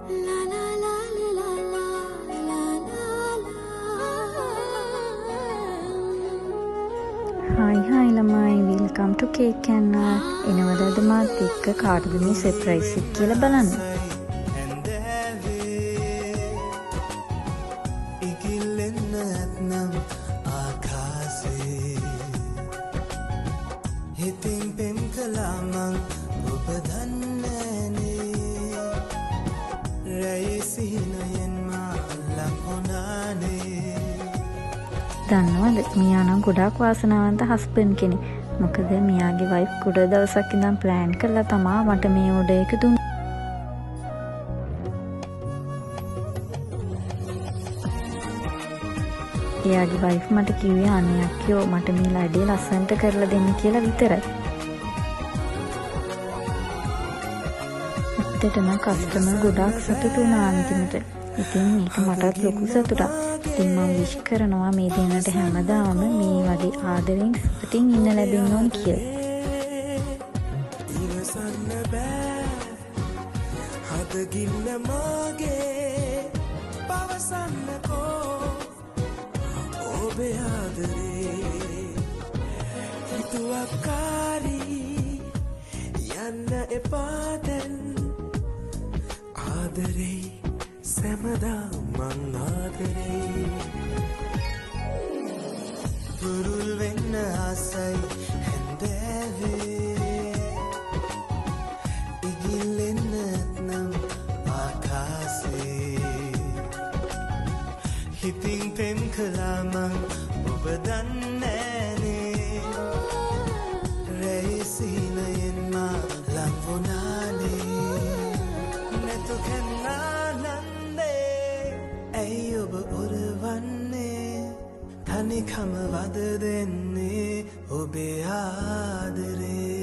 Hi ළමයි, welcome to Cake and Art. එනවද අද මාත් එක්ක කාටද මේ සර්ප්‍රයිස් එක කියලා බලන්න. දන්නවද මියා නම් ගොඩාක් වාසනාවන්ත හස්බන්ඩ් කෙනෙක්. මොකද මියාගේ වයිෆ් ගොඩ දවසක් ඉඳන් ප්ලෑන් කරලා තමා මට මේ ඕඩර් එක දුන්නේ. එයාගේ වයිෆ් මට කිව්වේ අනේ අක්කෝ මට මේ ලඩේ ලස්සනට කරලා දෙන්න කියලා විතරයි. ඇත්තටම කස්ටමර් ගොඩාක් සතුටු වුණා අන්තිමට. ඉතින් මේක මටත් ලොකු සතුටක්. ඉතින් මම විශ් කරනවා මේ දෙන්නට හැමදාම මේ වගේ ආදරෙන් සතුටින් ඉන්න ලැබෙන්න ඕන කියලා. හදගින්න මාගේ පවසන්නකෝ ඔබේ ආදරේ හිතුවක්කාරී යන්න එපා දැන් ආදරේ සැමදා මං ආදරේ පුරුල් වෙන්න ආසයි හැන්දෑවේ ඉගිල්ලෙන්න නම් ආකාසේ හිතින් පෙම් කළා මං ඔබ දන්නෑනේ රැයිසිනයෙන් මා ලංවුණානේ නැතු කැන්නා ඇයි ඔබ ඔරවන්නේ තනිකම වද දෙන්නේ ඔබේ ආදරේ